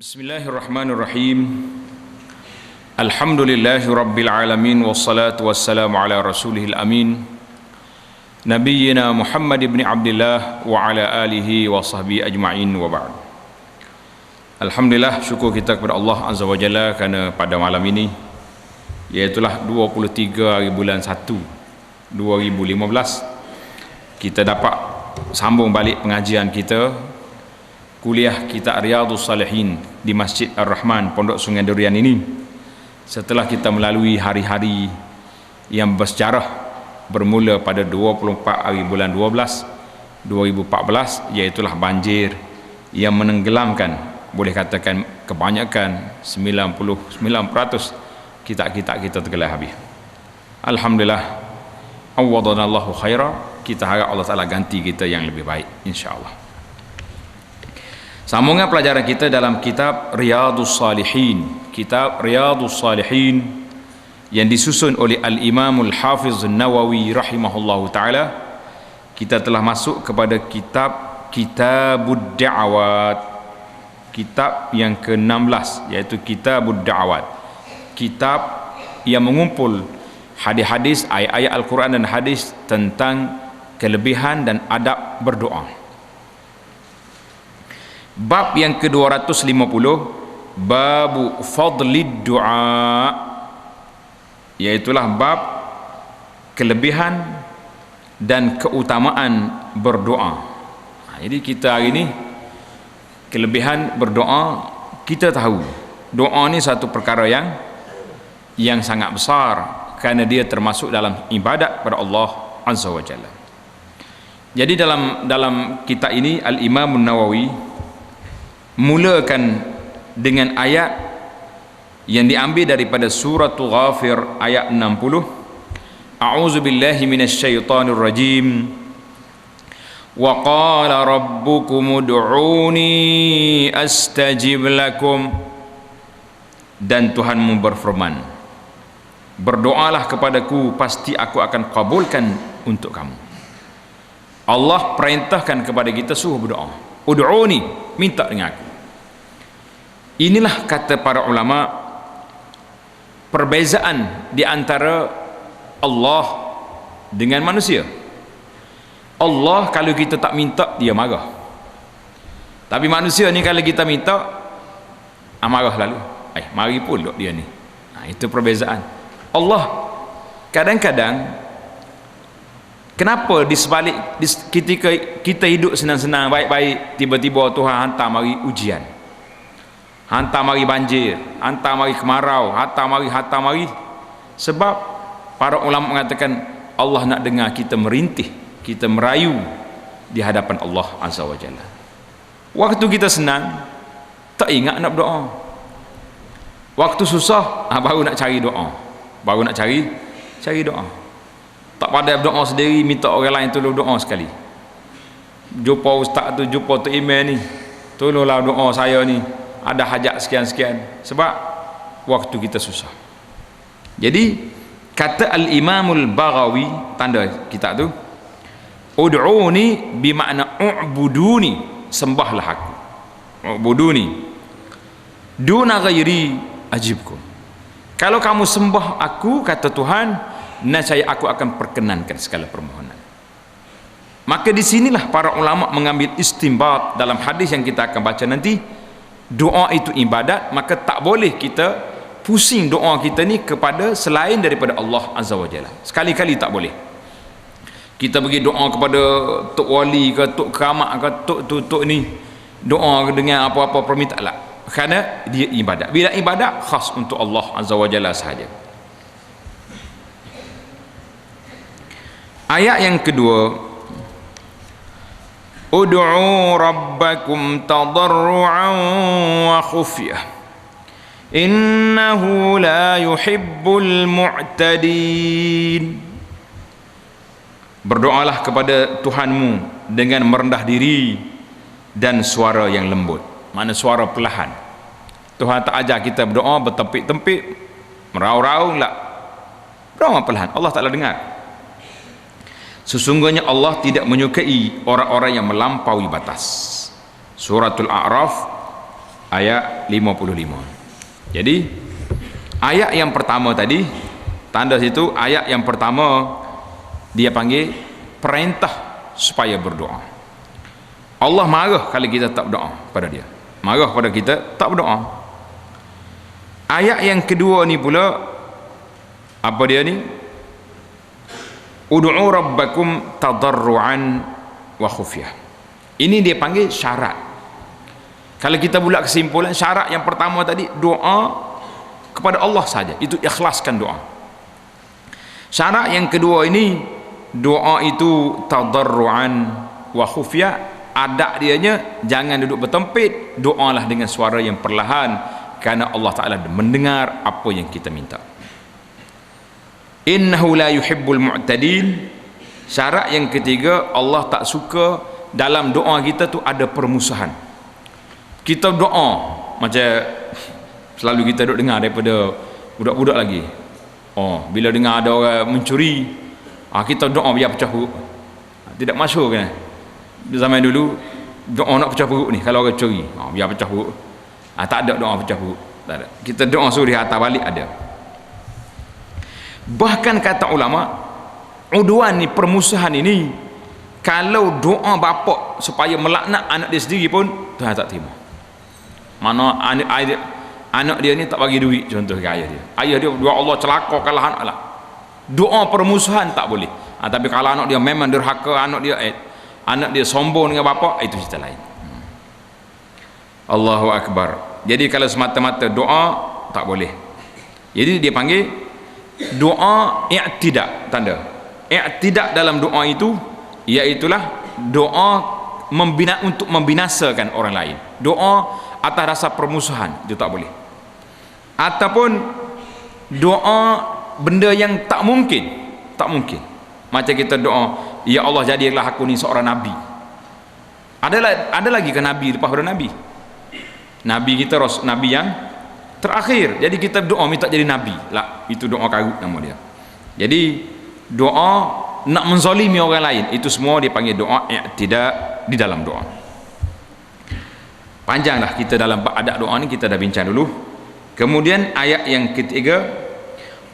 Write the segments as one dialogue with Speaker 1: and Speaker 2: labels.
Speaker 1: Bismillahirrahmanirrahim. Alhamdulillahi rabbil alamin, wassalatu wassalamu ala rasulihil amin, nabiyyina Muhammad ibn Abdullah wa ala alihi wa sahbihi ajma'in, wa ba'd. Alhamdulillah, syukur kita kepada Allah Azza wa Jalla kerana pada malam ini, iaitulah 23 hari bulan 1 2015, kita dapat sambung balik pengajian kita, kuliah kita Riyadhus Salihin di Masjid Ar-Rahman, Pondok Sungai Durian ini, setelah kita melalui hari-hari yang bersejarah bermula pada 24 hari bulan 12 2014, iaitulah banjir yang menenggelamkan, boleh katakan kebanyakan 99% kitab-kitab kita tergelam habis. Alhamdulillah, awadhanallahu khaira, kita harap Allah Ta'ala ganti kita yang lebih baik, insya-Allah. Sambungan pelajaran kita dalam kitab Riyadhus Salihin, kitab Riyadhus Salihin yang disusun oleh Al-Imamul Hafiz Nawawi rahimahullahu ta'ala. Kita telah masuk kepada Kitabud Da'awat, kitab yang ke-16, iaitu Kitabud Da'awat, kitab yang mengumpul hadis-hadis, ayat-ayat Al-Quran dan hadis tentang kelebihan dan adab berdoa. Bab yang ke-250, babu fadlid du'a, iaitulah bab kelebihan dan keutamaan berdoa. Jadi kita hari ini, kelebihan berdoa, kita tahu doa ni satu perkara yang sangat besar, kerana dia termasuk dalam ibadat pada Allah Azza wa Jalla. Jadi dalam kitab ini Al-Imam Nawawi mulakan dengan ayat yang diambil daripada suratul Ghafir ayat 60. A'udzu billahi minasyaitonir rajim. Wa qala rabbukum ud'uni astajib lakum. Dan Tuhanmu berfirman, berdoalah kepadaku, pasti aku akan kabulkan untuk kamu. Allah perintahkan kepada kita suruh berdoa. Ud'uni, minta dengan aku. Inilah kata para ulama, perbezaan di antara Allah dengan manusia. Allah kalau kita tak minta, dia marah. Tapi manusia ni kalau kita minta, marah lalu. Mari pula dia ni. Itu perbezaan. Allah kadang-kadang, kenapa di sebalik ketika kita hidup senang-senang, baik-baik, tiba-tiba Tuhan hantar mari ujian, hantar mari banjir, hantar mari kemarau, hantar mari, sebab para ulama mengatakan Allah nak dengar kita merintih, kita merayu di hadapan Allah Azza wa Jalla. Waktu kita senang, tak ingat nak berdoa. Waktu susah, baru nak cari doa, baru nak cari doa. Tak pandai berdoa sendiri, minta orang lain tolong doa sekali. Jumpa ustaz tu, jumpa tu email ni, tolonglah doa saya ni, ada hajat sekian-sekian. Sebab waktu kita susah. Jadi kata Al-Imamul Baghawi, tanda kitab tu, ud'uni bermakna u'buduni, sembahlah aku. U'buduni duna ghairi ajibkum. Kalau kamu sembah aku, kata Tuhan, nescaya aku akan perkenankan segala permohonan. Maka di sinilah para ulama mengambil istinbat dalam hadis yang kita akan baca nanti. Doa itu ibadat, maka tak boleh kita pusing doa kita ni kepada selain daripada Allah Azza wa Jalla. Sekali-kali tak boleh kita pergi doa kepada tok wali ke, tok keramat ke, tok ni, doa dengan apa-apa permintaan lah, kerana dia ibadat. Bila ibadat khas untuk Allah Azza wa Jalla sahaja. Ayat yang kedua, ud'u rabbakum tadarru'an wa khufyah innahu la yuhibbul mu'tadin. Berdoalah kepada Tuhanmu dengan merendah diri dan suara yang lembut, mana suara perlahan. Tuhan tak ajar kita berdoa bertempik-tempik, meraung-raung lah. Berdoa perlahan, Allah Ta'ala dengar. Sesungguhnya Allah tidak menyukai orang-orang yang melampaui batas. Suratul A'raf ayat 55. Jadi ayat yang pertama tadi, tanda situ ayat yang pertama dia panggil perintah supaya berdoa. Allah marah kalau kita tak berdoa pada dia, marah pada kita tak berdoa. Ayat yang kedua ni pula apa dia ni? Ud'u rabbakum tadarruan wa khufyah. Ini dia panggil syarat. Kalau kita bulat kesimpulan, syarat yang pertama tadi doa kepada Allah saja, itu ikhlaskan doa. Syarat yang kedua ini doa itu tadarruan wa khufyah, adab dianya jangan duduk bertempit, doalah dengan suara yang perlahan, kerana Allah Ta'ala mendengar apa yang kita minta. Innahu la yuhibbul mu'tadin. Syarat yang ketiga, Allah tak suka dalam doa kita tu ada permusuhan. Kita doa macam selalu kita duk dengar daripada budak-budak lagi, bila dengar ada orang mencuri, kita doa biar pecah perut. Tidak masyhur kan di zaman dulu, doa nak pecah perut ni kalau orang curi, biar pecah perut. Tak ada doa pecah perut, tak ada. Kita doa suruh hantar balik ada. Bahkan kata ulama, udwan ni, permusuhan ini, kalau doa bapa supaya melaknat anak dia sendiri pun Tuhan tak terima. Mana anak dia ni tak bagi duit contoh ke ayah dia, ya Allah celakakanlah anak lah, doa permusuhan tak boleh. Tapi kalau anak dia memang derhaka, anak dia sombong dengan bapa, itu cerita lain. Allahu Akbar. Jadi kalau semata-mata doa tak boleh. Jadi dia panggil doa i'tidak. Tanda i'tidak dalam doa itu iaitulah doa untuk membinasakan orang lain, doa atas rasa permusuhan, itu tak boleh. Ataupun doa benda yang tak mungkin. Macam kita doa, ya Allah jadilah aku ni seorang nabi. Ada lagi ke nabi lepas pada nabi? Nabi kita nabi yang terakhir. Jadi kita doa minta jadi nabi lah, itu doa karut nama dia. Jadi doa nak menzalimi orang lain, itu semua dipanggil doa i'tidak di dalam doa. Panjanglah kita dalam adab doa ni, kita dah bincang dulu. Kemudian ayat yang ketiga,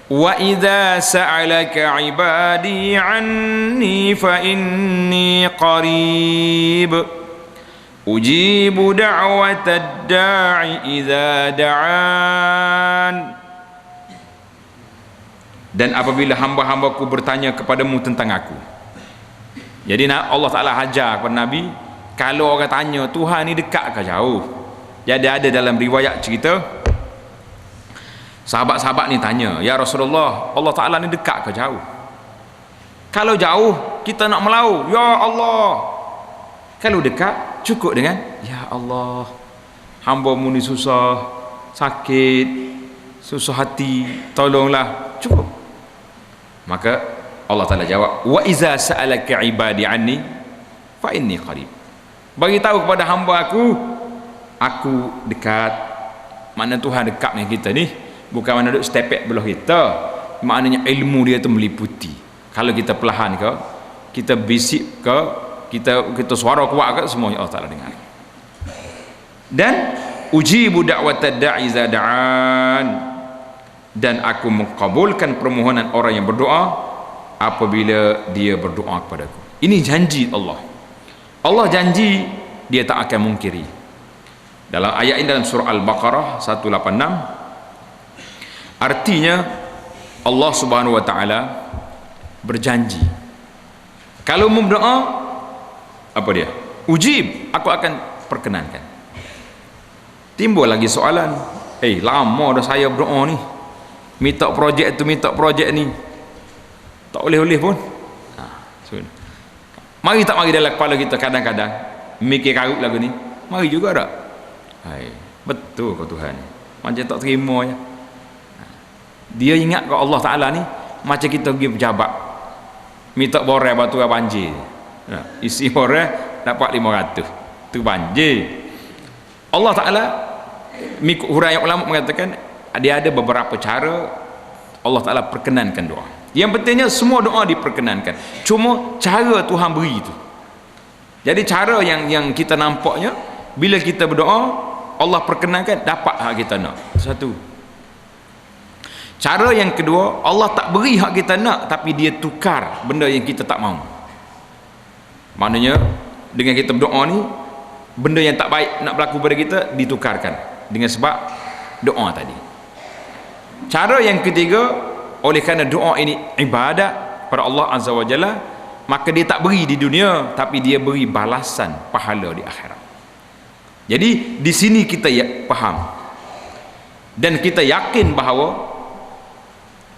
Speaker 1: wa idza sa'alaka ibadi anni fa inni qarib ujibu da'watad da'i idza da'an. Dan apabila hamba-hambaku bertanya kepadamu tentang aku. Jadi Allah Ta'ala hajar kepada Nabi, kalau orang tanya Tuhan ni dekat ke jauh. Jadi ada dalam riwayat cerita, sahabat-sahabat ni tanya, ya Rasulullah, Allah Ta'ala ni dekat ke jauh? Kalau jauh kita nak melau, ya Allah. Kalau dekat cukup dengan ya Allah, hamba-Mu ni susah, sakit, susah hati, tolonglah, cukup. Maka Allah Ta'ala jawab, wa iza sa'alaka ibadi anni fa inni qarib. Bagi tahu kepada hamba aku dekat. Makna Tuhan dekat dengan kita ni bukan mana duduk stepek belah kita, maknanya ilmu dia tu meliputi. Kalau kita perlahan ke, kita bisik ke, kita suara kuat ke, semuanya Allah Ta'ala dengar. Dan ujibu da'watad da'i idza da'an, dan aku mengabulkan permohonan orang yang berdoa apabila dia berdoa kepadaku. Ini janji Allah. Allah janji dia tak akan mungkiri. Dalam ayat ini dalam surah Al-Baqarah 186, artinya Allah Subhanahu wa taala berjanji kalau mau berdoa, apa dia? Ujib, aku akan perkenankan. Timbul lagi soalan, lama dah saya berdoa ni, minta projek tu, minta projek ni, tak boleh pun. Mari tak mari dalam kepala kita kadang-kadang mikir karut lagu ni, mari juga tak? Betul kau Tuhan, macam tak terima ya. Dia ingat ke Allah Ta'ala ni macam kita pergi pejabat minta borang batu banjir, isi borang dapat 500, tu banjir. Allah Ta'ala, huraian ulama mengatakan dia ada beberapa cara Allah Ta'ala perkenankan doa. Yang pentingnya semua doa diperkenankan, cuma cara Tuhan beri itu. Jadi cara yang kita nampaknya, bila kita berdoa Allah perkenankan, dapat hak kita nak. Satu. Cara yang kedua, Allah tak beri hak kita nak, tapi dia tukar benda yang kita tak mahu. Maknanya dengan kita berdoa ni, benda yang tak baik nak berlaku pada kita ditukarkan dengan sebab doa tadi. Cara yang ketiga, oleh kerana doa ini ibadat pada Allah Azza wa Jalla, maka dia tak beri di dunia, tapi dia beri balasan pahala di akhirat. Jadi di sini kita faham dan kita yakin bahawa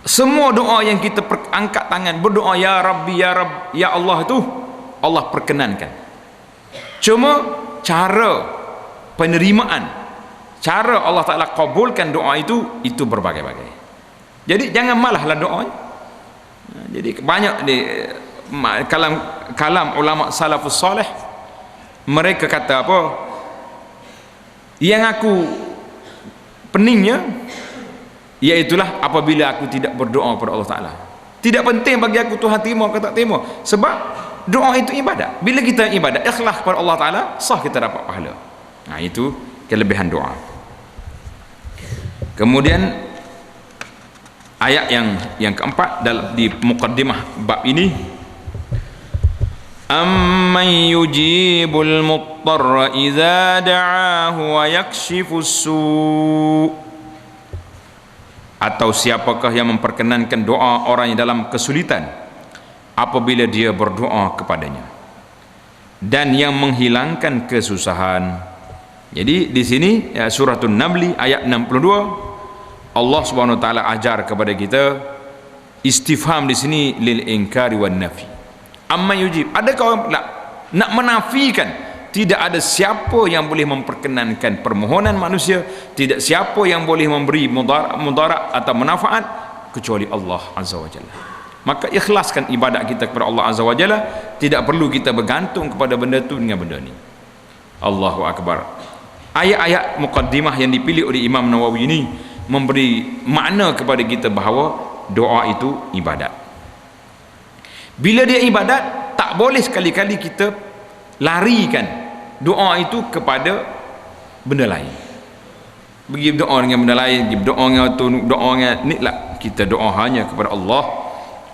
Speaker 1: semua doa yang kita angkat tangan berdoa ya Rabbi ya Rabb ya Allah itu Allah perkenankan. Cuma cara penerimaan, cara Allah Ta'ala kabulkan doa itu berbagai-bagai. Jadi jangan malahlah doa. Jadi banyak di kalam ulama salafus salih, mereka kata apa, yang aku peningnya iaitulah apabila aku tidak berdoa kepada Allah Ta'ala. Tidak penting bagi aku Tuhan terima atau tak terima, sebab doa itu ibadat. Bila kita ibadat ikhlas kepada Allah Ta'ala, sah kita dapat pahala. Nah, itu kelebihan doa. Kemudian ayat yang keempat dalam di muqaddimah bab ini, amman yujibul muttarra idza da'ahu wa yakshifus su', atau siapakah yang memperkenankan doa orang yang dalam kesulitan apabila dia berdoa kepadanya dan yang menghilangkan kesusahan. Jadi di sini suratul Naml ayat 62, Allah Subhanahu wa taala ajar kepada kita, istifham di sini lil inkari wan nafi. Amma yujib, adakah nak menafikan tidak ada siapa yang boleh memperkenankan permohonan manusia, tidak siapa yang boleh memberi mudarat atau manfaat kecuali Allah Azza wa Jalla. Maka ikhlaskan ibadat kita kepada Allah Azza wa Jalla, tidak perlu kita bergantung kepada benda tu dengan benda ni. Allahu Akbar. Ayat-ayat muqaddimah yang dipilih oleh Imam Nawawi ini memberi makna kepada kita bahawa doa itu ibadat. Bila dia ibadat, tak boleh sekali-kali kita larikan doa itu kepada benda lain. Pergi doa dengan benda lain, pergi doa dengan tu, doa dengan ni lah. Kita doa hanya kepada Allah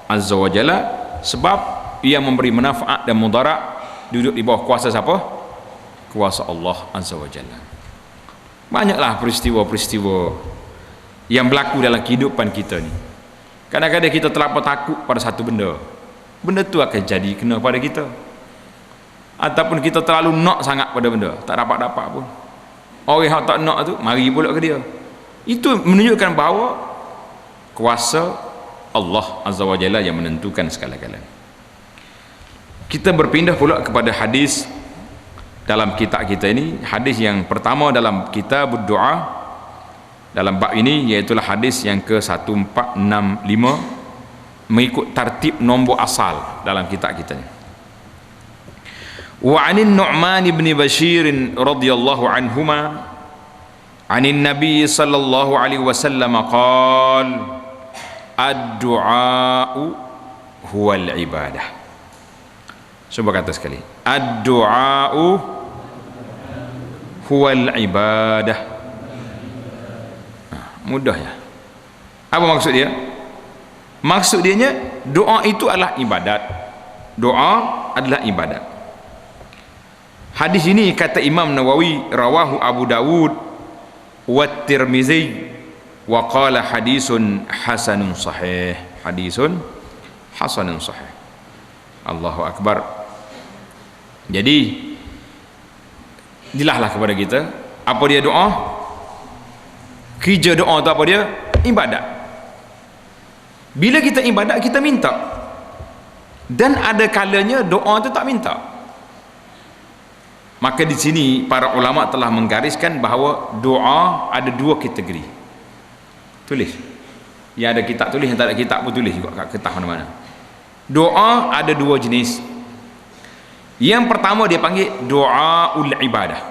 Speaker 1: Azza wa Jalla, sebab ia memberi manfaat dan mudarat. Duduk di bawah kuasa siapa? Kuasa Allah Azza wa Jalla. Banyaklah peristiwa-peristiwa yang berlaku dalam kehidupan kita ni. Kadang-kadang kita terlampau takut pada satu benda, benda tu akan jadi kena pada kita. Ataupun kita terlalu nak sangat pada benda, tak dapat-dapat pun. Orang yang tak nak tu mari pula ke dia. Itu menunjukkan bahawa kuasa Allah Azza wa Jalla yang menentukan segala-galanya. Kita berpindah pula kepada hadis dalam kitab kita ini. Hadis yang pertama dalam kitab doa dalam bab ini, iaitulah hadis yang ke-1465 mengikut tertib nombor asal dalam kitab kita ni. Wa 'anin Nu'man bin Bashir radhiyallahu anhuma 'anin Nabi sallallahu alaihi wasallam qala ad-du'a'u huwal ibadah. Cuba kata sekali, ad-du'a'u huwal ibadah. Mudah ya. Apa maksud dia? Maksud dia doa itu adalah ibadat. Doa adalah ibadat. Hadis ini kata Imam Nawawi, rawahu Abu Dawud wa Tirmizi wa qala hadisun hasanun sahih. Hadisun hasanun sahih. Allahu Akbar. Jadi dilahlah kepada kita apa dia doa. Kerja doa tu apa dia? Ibadat. Bila kita ibadat, kita minta, dan ada kalanya doa tu tak minta. Maka di sini para ulama telah menggariskan bahawa doa ada dua kategori. Tulis. Yang ada kitab tulis, yang tak ada kitab pun tulis juga kat kertas mana-mana. Doa ada dua jenis. Yang pertama dia panggil doaul ibadah.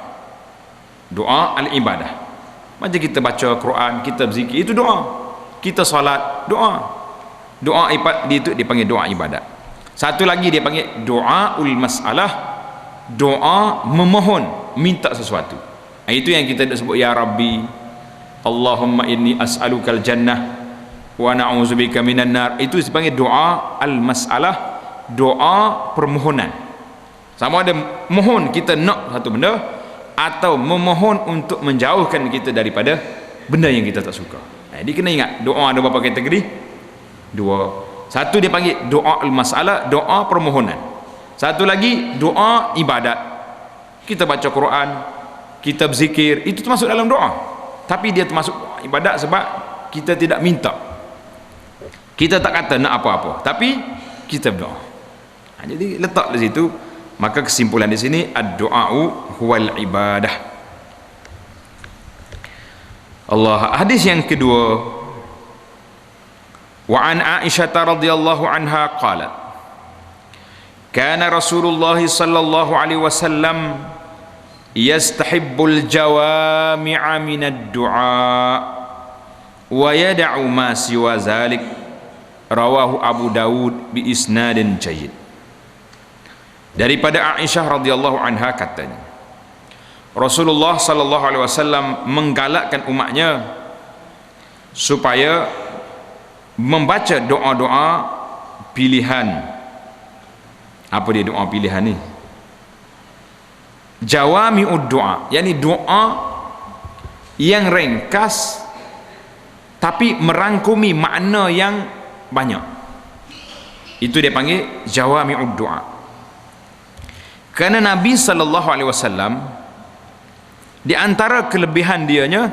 Speaker 1: Doa al-ibadah. Macam kita baca Quran, kita berzikir, itu doa. Kita solat, doa. Doa ibadat itu dipanggil doa ibadat. Satu lagi dia panggil doaul masalah, doa memohon, minta sesuatu. Itu yang kita sebut ya Rabbi, Allahumma inni as'alukal jannah wa na'udzubika minan nar. Itu dipanggil doa al-mas'alah, doa permohonan. Sama ada mohon kita nak satu benda, atau memohon untuk menjauhkan kita daripada benda yang kita tak suka. Jadi kena ingat, doa ada berapa kategori? Dua. Satu dia panggil doa al-mas'alah, doa permohonan. Satu lagi doa ibadat. Kita baca Quran, kita berzikir, itu termasuk dalam doa. Tapi dia termasuk ibadat sebab kita tidak minta. Kita tak kata nak apa-apa, tapi kita berdoa. Jadi letak di situ. Maka kesimpulan di sini ad-du'a'u huwal ibadah. Allah. Hadis yang kedua, wa an Aisyah radhiyallahu anha qalat, kana Rasulullah sallallahu alaihi wasallam yastahibbul jawami'a minad du'a wa yad'u ma siwa zalik. Rawahu Abu Dawud bi isnadin jayyid. Daripada Aisyah radhiyallahu anha katanya, Rasulullah sallallahu alaihi wasallam menggalakkan umatnya supaya membaca doa-doa pilihan. Apa dia doa pilihan ni? Jawami'ud doa, yakni doa yang ringkas tapi merangkumi makna yang banyak. Itu dia panggil jawami'ud doa. Kerana Nabi sallallahu alaihi wasallam, di antara kelebihan dianya,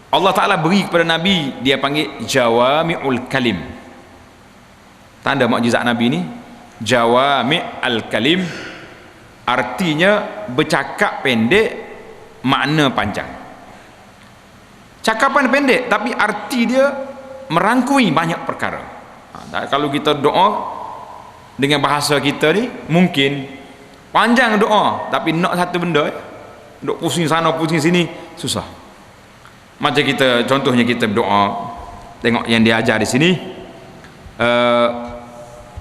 Speaker 1: Allah Taala beri kepada Nabi, dia panggil jawami'ul kalim. Tanda mukjizat Nabi ni, jawami'ul kalim, artinya bercakap pendek, makna panjang. Cakapan pendek tapi arti dia merangkumi banyak perkara. Kalau kita doa dengan bahasa kita ni, mungkin panjang doa tapi nak satu benda, duk pusing sana pusing sini, susah. Macam kita, contohnya kita berdoa, tengok yang dia ajar di sini,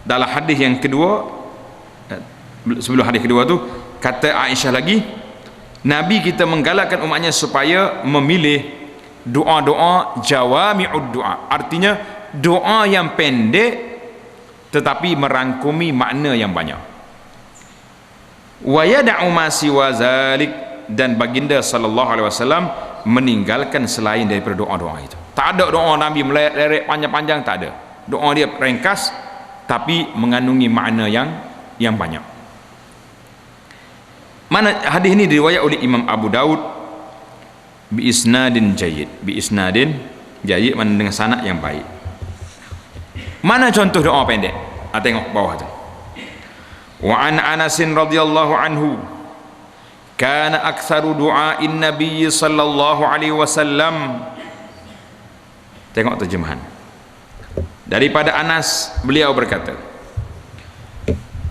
Speaker 1: dalam hadis yang kedua, sebelum hadis kedua tu, kata Aisyah lagi, Nabi kita menggalakkan umatnya supaya memilih doa-doa jawami'ud doa, artinya doa yang pendek tetapi merangkumi makna yang banyak. Wa yad'u ma siwa zalik, dan baginda sallallahu alaihi wasallam meninggalkan selain daripada doa-doa itu. Tak ada doa Nabi meleret panjang-panjang, tak ada. Doa dia ringkas tapi mengandungi makna yang banyak. Mana hadis ini diriwayat oleh Imam Abu Daud bi isnadin jayyid, mana dengan sanad yang baik. Mana contoh doa pendek? Tengok bawah tu. Wa an Anas radhiyallahu anhu, kana aktsaru du'ain Nabi sallallahu alaihi wasallam. Tengok terjemahan. Daripada Anas, beliau berkata,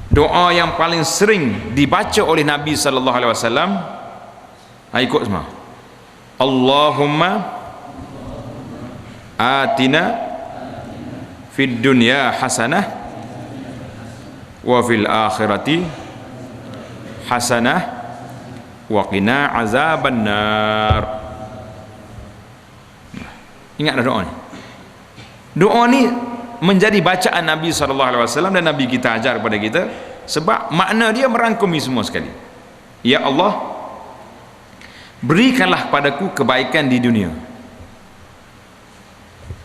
Speaker 1: doa yang paling sering dibaca oleh Nabi sallallahu alaihi wasallam, ikut semua. Allahumma atina fid dunya hasanah wa fil akhirati hasanah wa qina azaban nar. Ingat doa ni. Doa ni menjadi bacaan Nabi SAW, dan Nabi kita ajar kepada kita sebab makna dia merangkumi semua sekali. Ya Allah, berikanlah padaku kebaikan di dunia.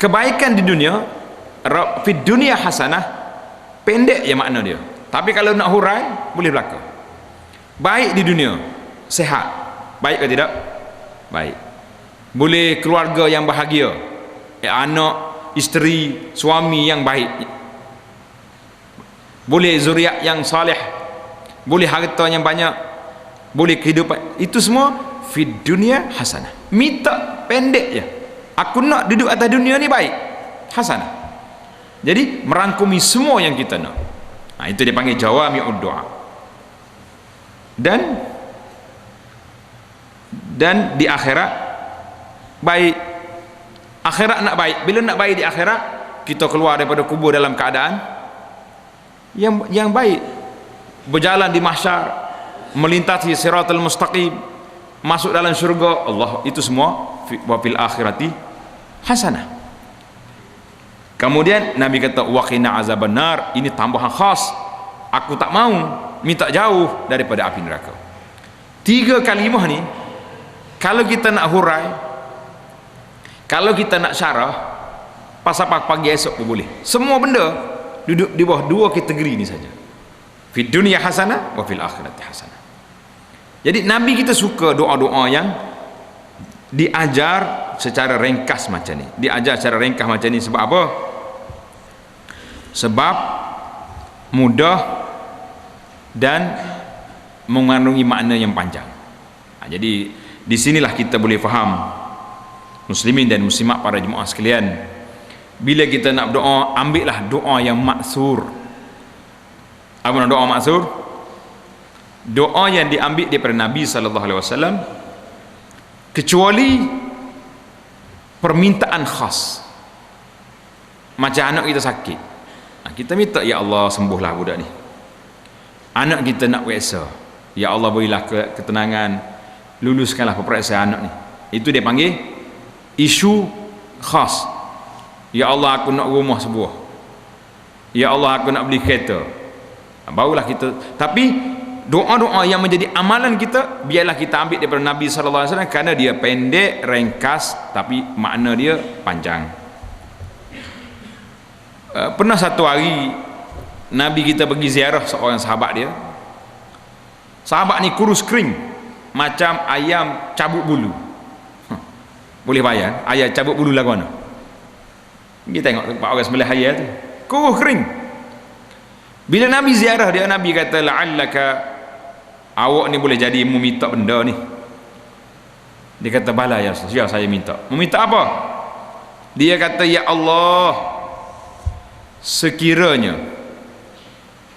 Speaker 1: Kebaikan di dunia, fid dunia hasanah, pendek ya makna dia, tapi kalau nak hurai boleh berlaku. Baik di dunia, sehat, baik ke tidak? Baik. Boleh keluarga yang bahagia, anak, isteri, suami yang baik, boleh zuriat yang salih, boleh harta yang banyak, boleh kehidupan, itu semua fid dunia hasanah. Minta pendek je, aku nak duduk atas dunia ni baik, hasanah. Jadi merangkumi semua yang kita nak. Itu dia panggil jawami'ud doa. Dan di akhirat baik. Akhirat nak baik. Bila nak baik di akhirat, kita keluar daripada kubur dalam keadaan yang baik, berjalan di mahsyar, melintasi siratal mustaqim, masuk dalam syurga Allah, itu semua wa fil akhirati hasanah. Kemudian Nabi kata wa qina azabannar, ini tambahan khas, aku tak mau minta jauh daripada api neraka. 3 kalimah ni kalau kita nak hurai, kalau kita nak syarah pasal pagi esok pun boleh. Semua benda duduk di bawah 2 kategori ni saja. Fid dunya hasanah wa fil akhirati hasanah. Jadi Nabi kita suka doa-doa yang diajar secara ringkas macam ni. Diajar secara ringkas macam ni sebab apa? Sebab mudah dan mengandungi makna yang panjang. Jadi di sinilah kita boleh faham, muslimin dan muslimat para jemaah sekalian, bila kita nak berdoa, ambillah doa yang maksur. Apa nak doa maksur? Doa yang diambil daripada Nabi SAW, kecuali permintaan khas. Macam anak kita sakit, kita minta, ya Allah sembuhlah budak ni. Anak kita nak puasa, ya Allah berilah ketenangan, luluskanlah peperiksaan anak ni. Itu dia panggil isu khas. Ya Allah aku nak rumah sebuah, ya Allah aku nak beli kereta, barulah kita. Tapi doa-doa yang menjadi amalan kita, biarlah kita ambil daripada Nabi SAW, kerana dia pendek, ringkas, tapi makna dia panjang. Pernah satu hari Nabi kita pergi ziarah seorang sahabat dia. Sahabat ni kurus kering macam ayam cabut bulu. Boleh bayar ayam cabut bulu lagu mana? Kita tengok tempat orang sebelah ayam tu kurus kering. Bila Nabi ziarah dia, Nabi kata la'allaka, awak ni boleh jadi mu minta benda ni. Dia kata bala ya Rasul, ya saya minta. Meminta apa? Dia kata ya Allah, sekiranya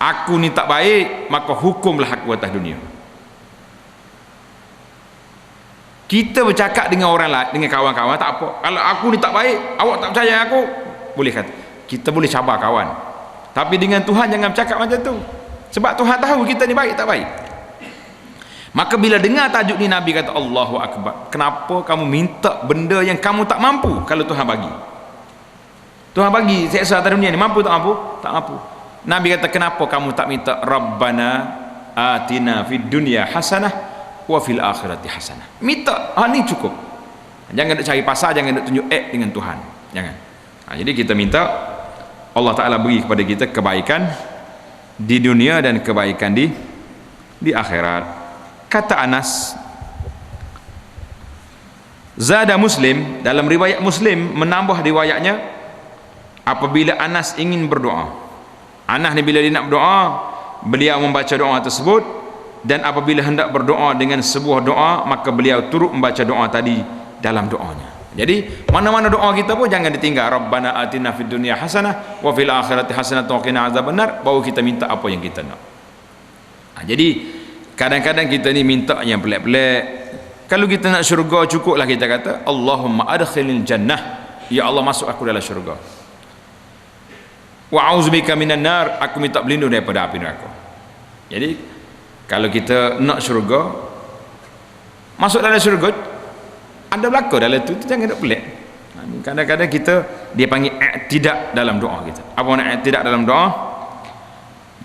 Speaker 1: aku ni tak baik, maka hukumlah aku atas dunia. Kita bercakap dengan orang lain, dengan kawan-kawan, tak apa. Kalau aku ni tak baik, awak tak percaya aku, boleh kata. Kita boleh cabar kawan. Tapi dengan Tuhan jangan bercakap macam tu. Sebab Tuhan tahu kita ni baik tak baik. Maka bila dengar tajuk ni, Nabi kata Allahu Akbar. Kenapa kamu minta benda yang kamu tak mampu kalau Tuhan bagi? Tuhan bagi seksa atas dunia ni, mampu tak mampu? Tak mampu. Nabi kata kenapa kamu tak minta Rabbana atina fid dunya hasanah wa fil akhirati hasanah. Minta, ni cukup. Jangan nak cari pasal, jangan nak tunjuk dengan Tuhan. Jangan. Jadi kita minta Allah Ta'ala beri kepada kita kebaikan di dunia dan kebaikan di akhirat. Kata Anas, zada Muslim, dalam riwayat Muslim menambah riwayatnya, apabila Anas ingin berdoa, Anas ni bila dia nak berdoa, beliau membaca doa tersebut, dan apabila hendak berdoa dengan sebuah doa, maka beliau turut membaca doa tadi dalam doanya. Jadi mana-mana doa kita pun jangan ditinggal. Rabbana atina fid dunya hasanah wa fil akhirati hasanah wa qina azabannar, baru kita minta apa yang kita nak. Jadi kadang-kadang kita ni minta yang pelik-pelik. Kalau kita nak syurga, cukuplah kita kata Allahumma adkhilil jannah, ya Allah masuk aku dalam syurga. Wa a'udzubika minan nar, aku minta berlindung daripada api neraka. Jadi kalau kita nak syurga, masuk dalam syurga, ada belaka dalam tu jangan nak pelik. Kadang-kadang kita, dia panggil i'tidak dalam doa kita. Apa makna i'tidak dalam doa?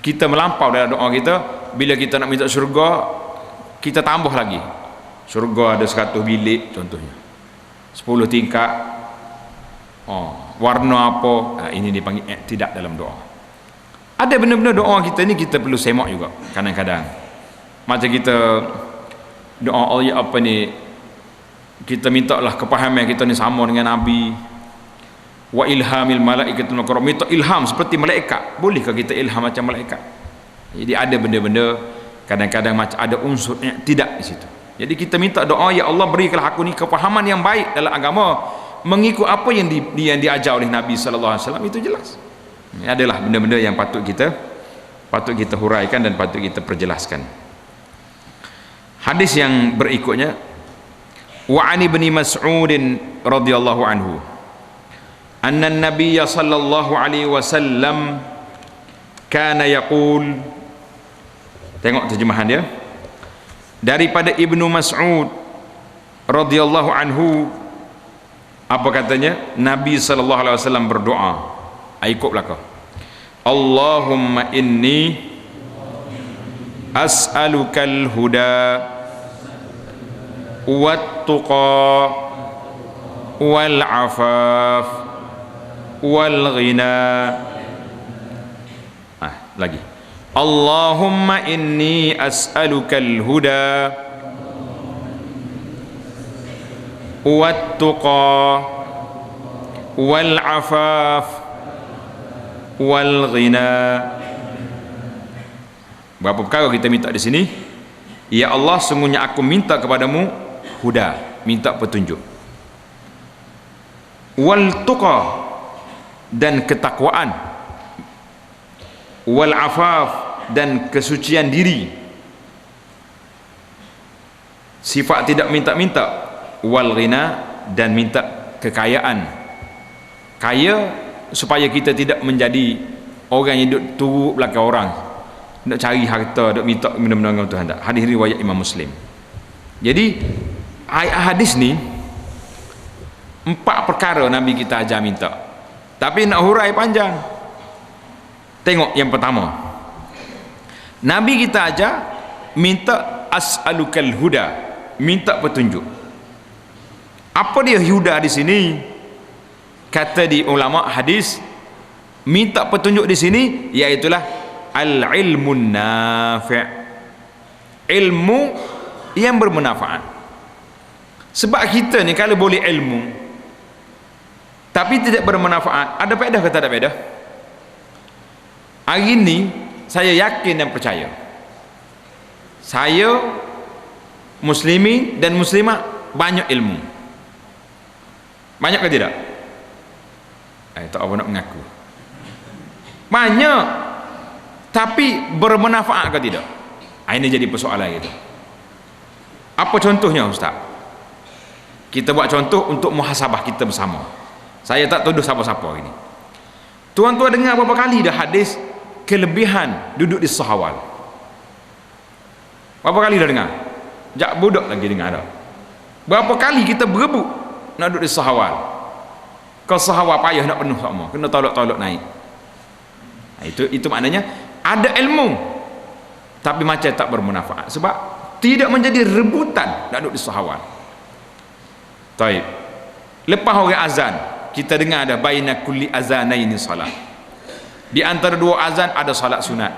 Speaker 1: Kita melampau dalam doa kita. Bila kita nak minta syurga, kita tambah lagi. Syurga ada 100 bilik contohnya, 10 tingkat, warna apa, ini dipanggil i'tidak dalam doa. Ada benda-benda doa kita ni kita perlu semak juga kadang-kadang. Macam kita doa Allah apa ni, kita minta lah kepahaman kita ni sama dengan Nabi. Wa ilhamil malaikatul mukarram, minta ilham seperti malaikat. Bolehkah kita ilham macam malaikat? Jadi ada benda-benda kadang-kadang macam ada unsur tidak di situ. Jadi kita minta doa, ya Allah berikanlah aku ni kepahaman yang baik dalam agama, mengikut apa yang diajar oleh Nabi sallallahu alaihi wasallam, itu jelas. Ini adalah benda-benda yang patut kita huraikan dan patut kita perjelaskan. Hadis yang berikutnya, wa ani ibn Mas'ud radhiyallahu anhu anna an-nabiy sallallahu alaihi wasallam kana yaqul, tengok terjemahan dia, daripada Ibnu Mas'ud radhiyallahu anhu, apa katanya? Nabi sallallahu alaihi wasallam berdoa. Ikut belakang. Allahumma inni as'alukal huda wat tuqa wal afaf wal ghina. Lagi. Allahumma inni as'alukal huda wat tuqa wal afaf wal ghina. Berapa perkara kita minta di sini? Ya Allah, sungguhnya aku minta kepadamu huda, minta petunjuk. Wal tuqa, dan ketakwaan. Wal afaf, dan kesucian diri. Sifat tidak minta-minta. Wal ghina, dan minta kekayaan. Kaya supaya kita tidak menjadi orang yang duduk turut belakang orang, nak cari harta, nak minta benda-benda dengan Tuhan. Tak. Hadis riwayat Imam Muslim. Jadi hadis ni 4 perkara Nabi kita ajar minta, tapi nak hurai panjang. Tengok yang pertama, Nabi kita ajar minta as'alukal huda, minta petunjuk. Apa dia huda di sini? Kata di ulama hadis, minta petunjuk di sini iaitulah al-ilmun nafi', ilmu yang bermanfaat. Sebab kita ni kalau boleh ilmu tapi tidak bermanfaat, ada faedah ke tak ada faedah? Hari ini saya yakin dan percaya, saya muslimin dan muslimat banyak ilmu. Banyak ke tidak? Tak apa nak mengaku. Banyak, tapi bermanfaat ke tidak? Ini jadi persoalan itu. Apa contohnya Ustaz? Kita buat contoh untuk muhasabah kita bersama. Saya tak tuduh siapa-siapa ini. Tuan-tuan dengar berapa kali dah hadis kelebihan duduk di sahawal? Berapa kali dah dengar? Jak budak lagi dengar dah. Berapa kali kita berebut nak duduk di sahawal? Kau sahawal payah nak penuh sama, kena tolak-tolak naik. Itu maknanya ada ilmu tapi macam tak bermanfaat, sebab tidak menjadi rebutan nak duduk di sahawal. Taib. Lepas orang azan, kita dengar ada baina kulli azanaini salat. Di antara 2 azan ada salat sunat.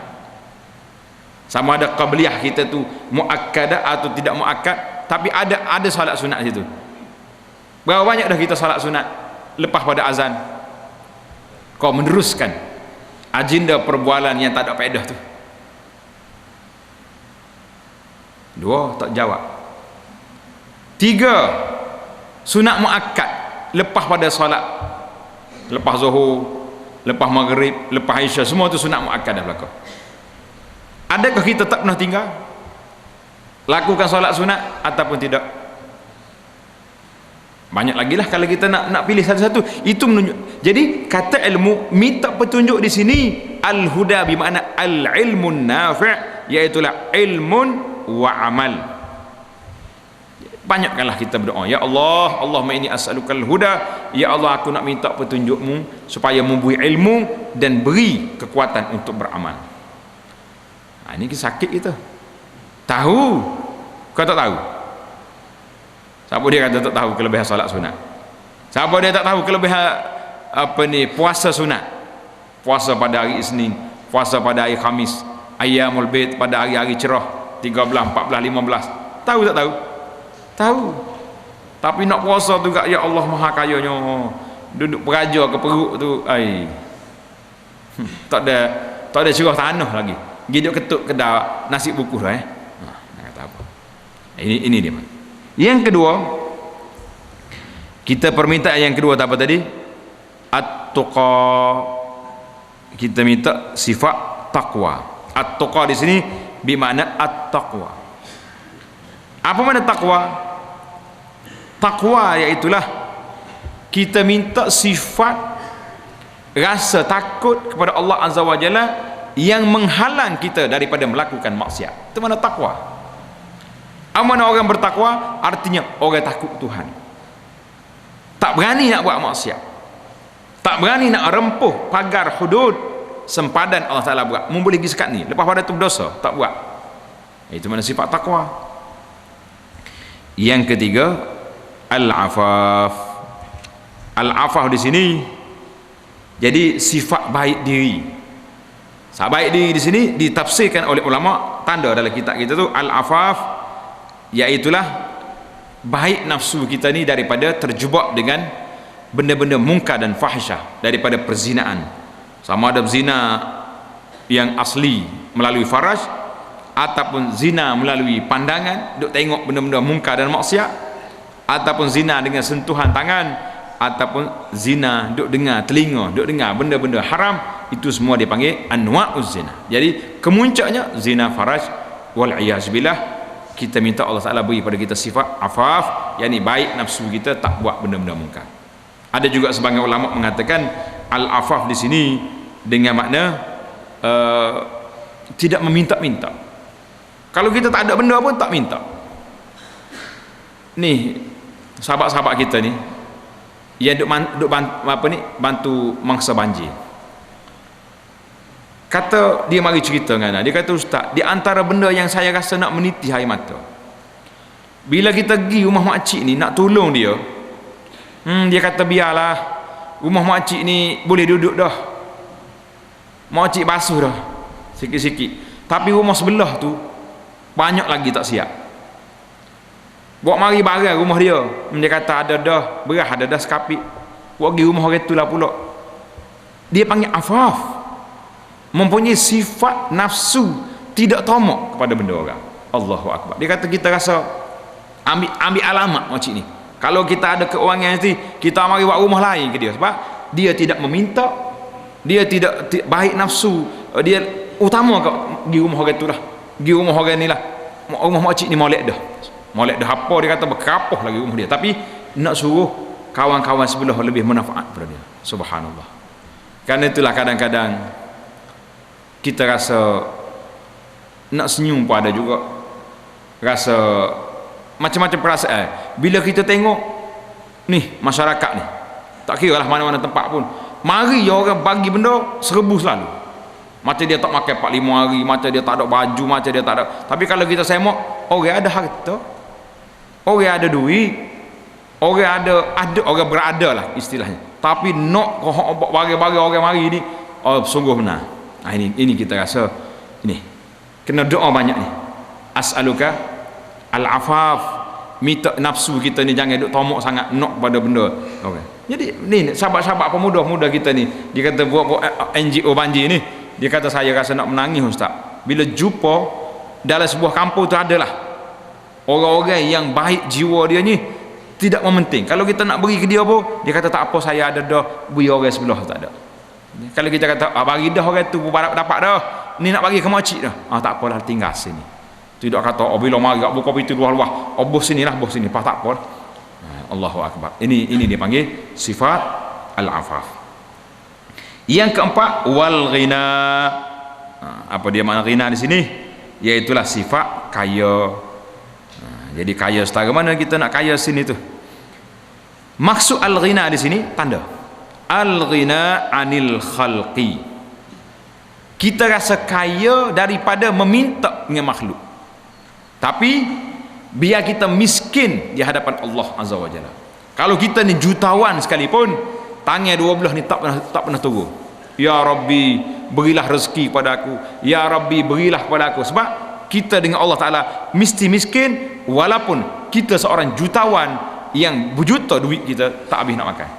Speaker 1: Sama ada qabliyah kita tu muakkadah atau tidak muakkad, tapi ada salat sunat situ. Berapa banyak dah kita salat sunat lepas pada azan? Kau meneruskan agenda perbualan yang tak ada faedah tu. 2 tak jawab. 3 sunat muakkad lepas pada solat, lepas zuhur, lepas maghrib, lepas isya, semua tu sunat muakkad dah berlaku. Adakah kita tak pernah tinggal lakukan solat sunat ataupun tidak? Banyak lagi lah kalau kita nak pilih satu-satu. Itu menunjuk. Jadi kata ilmu, minta petunjuk di sini al-huda bermakna al-ilmun nafi', iaitulah ilmun wa amal. Banyakkanlah kita berdoa, ya Allah, Allahumma inni as'alukal huda, ya Allah aku nak minta petunjukmu supaya memberi ilmu dan beri kekuatan untuk beramal. Ini sakit kita. Tahu? Kau tak tahu? Siapa dia kata tak tahu kelebihan solat sunat? Siapa dia tak tahu kelebihan puasa sunat? Puasa pada hari Isnin, puasa pada hari Khamis, ayyamul bid pada hari-hari cerah 13, 14, 15. Tahu tak tahu? Tahu. Tapi nak puasa tu ya Allah maha kayanya, duduk peraja ke perut tu tak ada curah tanah lagi. Giduk ketuk kedai nasi bukuh dah nak kata apa? Ini dia. Yang kedua, kita permintaan yang kedua apa tadi? At-tuqa. Kita minta sifat takwa. At-tuqa di sini bermakna at-taqwa. Apa makna takwa? Takwa iaitulah kita minta sifat rasa takut kepada Allah Azza wa Jalla yang menghalang kita daripada melakukan maksiat. Itu mana takwa. Amanah orang bertakwa artinya orang takut Tuhan, tak berani nak buat maksiat, tak berani nak rempuh pagar hudud sempadan Allah Ta'ala buat. Boleh pergi sekat ni, lepas pada tu berdosa, tak buat. Itu mana sifat takwa. Yang ketiga, al-afaf. Al-afaf di sini jadi sifat baik diri. Sifat baik diri di sini ditafsirkan oleh ulama, tanda dalam kitab kita tu, al-afaf iaitulah baik nafsu kita ni daripada terjebak dengan benda-benda mungkar dan fahisyah, daripada perzinaan, sama ada zina yang asli melalui faraj ataupun zina melalui pandangan, duk tengok benda-benda mungkar dan maksiat, ataupun zina dengan sentuhan tangan, ataupun zina duk dengar telinga, duk dengar benda-benda haram. Itu semua dipanggil anwa'uz zina. Jadi kemuncaknya zina faraj, wal iyaz billah. Kita minta Allah Ta'ala beri pada kita sifat afaf, yakni baik nafsu kita, tak buat benda-benda mungkar. Ada juga sebagian ulama mengatakan al-afaf di sini dengan makna tidak meminta-minta. Kalau kita tak ada benda pun tak minta. Ni sahabat-sahabat kita ni yang bantu mangsa banjir, kata dia mari cerita dengan dia, kata ustaz, di antara benda yang saya rasa nak meniti air mata bila kita pergi rumah makcik ni nak tolong dia, dia kata biarlah, rumah makcik ni boleh duduk dah, makcik basuh dah sikit-sikit, tapi rumah sebelah tu banyak lagi tak siap, buat mari barang rumah dia. Dia kata ada dah beras, ada dah sekapit, buat pergi rumah orang tu lah pula. Dia panggil afaf, mempunyai sifat nafsu tidak tamak kepada benda orang. Allahu Akbar. Dia kata kita rasa ambil alamat makcik ni, kalau kita ada keuangan nanti kita mari buat rumah lain ke dia, sebab dia tidak meminta, dia tidak baik nafsu, dia utama ke pergi rumah orang tu lah, pergi rumah orang ni lah, rumah makcik ni molek dah apa, dia kata berkapah lagi rumah dia, tapi nak suruh kawan-kawan sebelah lebih manfaat pada dia. Subhanallah. Kerana itulah kadang-kadang kita rasa nak senyum pun ada juga, rasa macam-macam perasaan bila kita tengok ni masyarakat ni, tak kira lah mana-mana tempat pun, mari orang bagi benda 1000 selalu, macam dia tak makan 4-5 hari, macam dia tak ada baju, macam dia tak ada. Tapi kalau kita semok, orang ada harta, orang ada duit, orang ada orang berada lah istilahnya, tapi nak bagi-bagi orang mari ni, sungguh benar. Ini kita rasa ini kena doa banyak ni. As'aluka al-afaf, minta nafsu kita ni jangan duk tomok sangat nak pada benda. Okay. Jadi ni sahabat-sahabat pemuda-pemuda kita ni, dia kata buat NGO banjir ni, dia kata saya rasa nak menangis ustaz bila jumpa dalam sebuah kampung tu adalah orang-orang yang baik jiwa dia ni, tidak mementing. Kalau kita nak beri ke dia pun, dia kata tak apa, saya ada dah, beri orang sebelah tak ada. Kalau kita kata bagi dah orang tu dapat dah, ni nak bagi ke makcik dah, tak apalah, tinggal sini. Tidak kata bila mari buka pintu luar-luar, bos sinilah, bos sini, tak apa. Allahu Akbar. Ini dipanggil sifat al-afaf. Yang keempat, wal ghina. Apa dia makna ghina di sini? Iaitulah sifat kaya. Jadi kaya setara mana kita nak kaya sini tu. Maksud al-ghina di sini tanda al-ghina anil khalqi, kita rasa kaya daripada meminta dengan makhluk, tapi biar kita miskin di hadapan Allah Azza wa Jalla. Kalau kita ni jutawan sekalipun, tangan 12 ni tak pernah turun, ya Rabbi berilah rezeki pada aku, ya Rabbi berilah pada aku, sebab kita dengan Allah Ta'ala mesti miskin, walaupun kita seorang jutawan yang berjuta duit kita tak habis nak makan.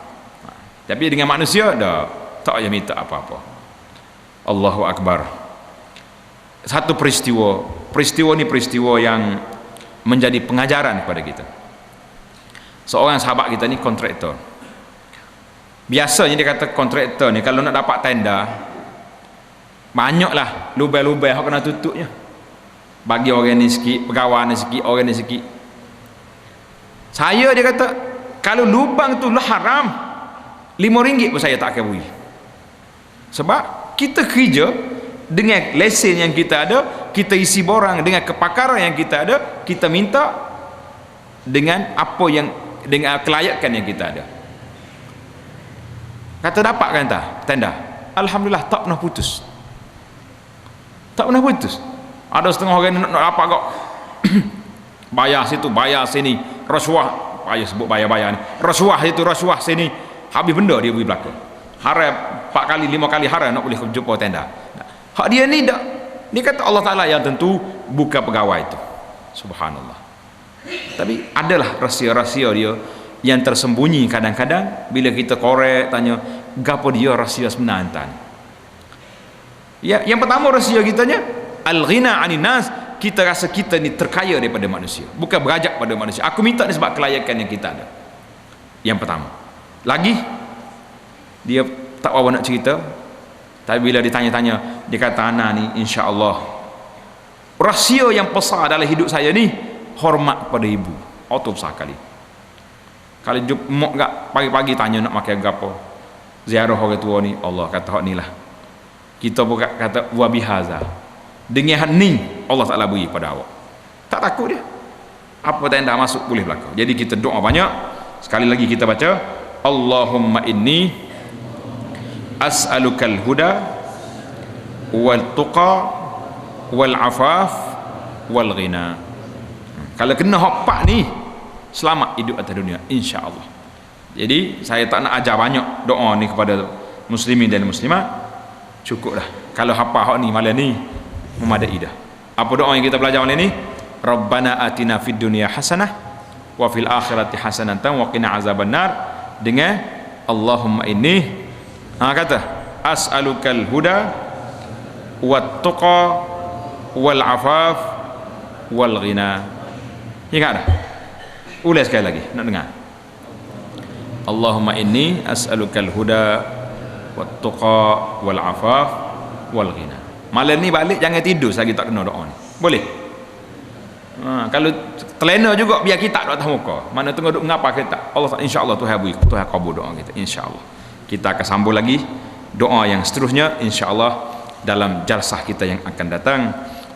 Speaker 1: Tapi dengan manusia dah tak payah minta apa-apa. Allahu Akbar. Satu peristiwa ni peristiwa yang menjadi pengajaran kepada kita. Seorang sahabat kita ni kontraktor. Biasanya dia kata kontraktor ni kalau nak dapat tenda, banyaklah lubang-lubang yang kena tutupnya. Bagi orang ni sikit, pegawai ni sikit, orang ni sikit. Saya, dia kata, kalau lubang tu haram, RM5 pun saya tak akan beri. Sebab kita kerja dengan lesen yang kita ada, kita isi borang dengan kepakaran yang kita ada, kita minta dengan apa yang, dengan kelayakan yang kita ada. Kata dapat kan tenda, alhamdulillah tak pernah putus, tak pernah putus. Ada setengah orang nak dapat kok bayar situ, bayar sini, rasuah, payah sebut bayar-bayar ni, rasuah itu, rasuah sini, habis benda dia beri belakang. Haram 4 kali 5 kali haram nak boleh jumpa tenda. Hak dia ni tak, dia kata Allah Ta'ala yang tentu bukan pegawai itu. Subhanallah. Tapi adalah rahsia-rahsia dia yang tersembunyi kadang-kadang bila kita korek tanya gapo dia rahsia sebenar ni. Ya, yang pertama rahsia kitanya al-ghina 'anil nas, kita rasa kita ni terkaya daripada manusia, bukan berajak pada manusia. Aku minta ni sebab kelayakan yang kita ada. Yang pertama. Lagi dia tak apa nak cerita, tapi bila ditanya-tanya dia kata ana ni insya-Allah rahsia yang besar dalam hidup saya ni hormat pada ibu. Auto besar kali. Kalau mak gak pagi-pagi tanya nak makan apa, ziarah orang tua ni, Allah kata hak ni lah. Kita bukan kata wa bihaza, dengan hak ni Allah Taala beri pada awak. Tak takut dia. Apa tanda masuk boleh belaka. Jadi kita doa banyak. Sekali lagi kita baca, Allahumma inni as'alukal huda wal tuqa wal afaf wal ghina. Kalau kena hak 4 ni, selamat hidup atas dunia insya-Allah. Jadi saya tak nak ajar banyak doa ni kepada muslimin dan muslimat, cukup dah. Kalau hafal hak ni malam ni memadai dah. Apa doa yang kita belajar malam ni? Rabbana atina fid dunya hasanah wa fil akhirati hasanatan wa qina azabannar, dengan Allahumma inni kata as'alukal huda wat tuqa wal afaf wal ghina. Ingat dah? Ulas sekali lagi nak dengar. Allahumma inni as'alukal huda wat tuqa wal afaf wal ghina. Malam ni balik jangan tidur lagi tak kena doa ni. Boleh? Kalau terlena juga biar kita tak atas muka. Mana tengok duk ngapa kita. Allah insya-Allah Tuhan beri, Tuhan kabul doa kita insya-Allah. Kita akan sambung lagi doa yang seterusnya insya-Allah dalam jalsah kita yang akan datang.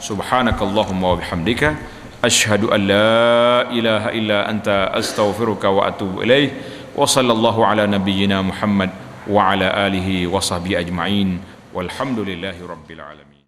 Speaker 1: Subhanakallahumma wa bihamdika asyhadu an la ilaha illa anta astaghfiruka wa atubu ilaih. Wa sallallahu ala nabiyyina Muhammad wa ala alihi wa sahbihi ajma'in. Walhamdulillahi rabbil alamin.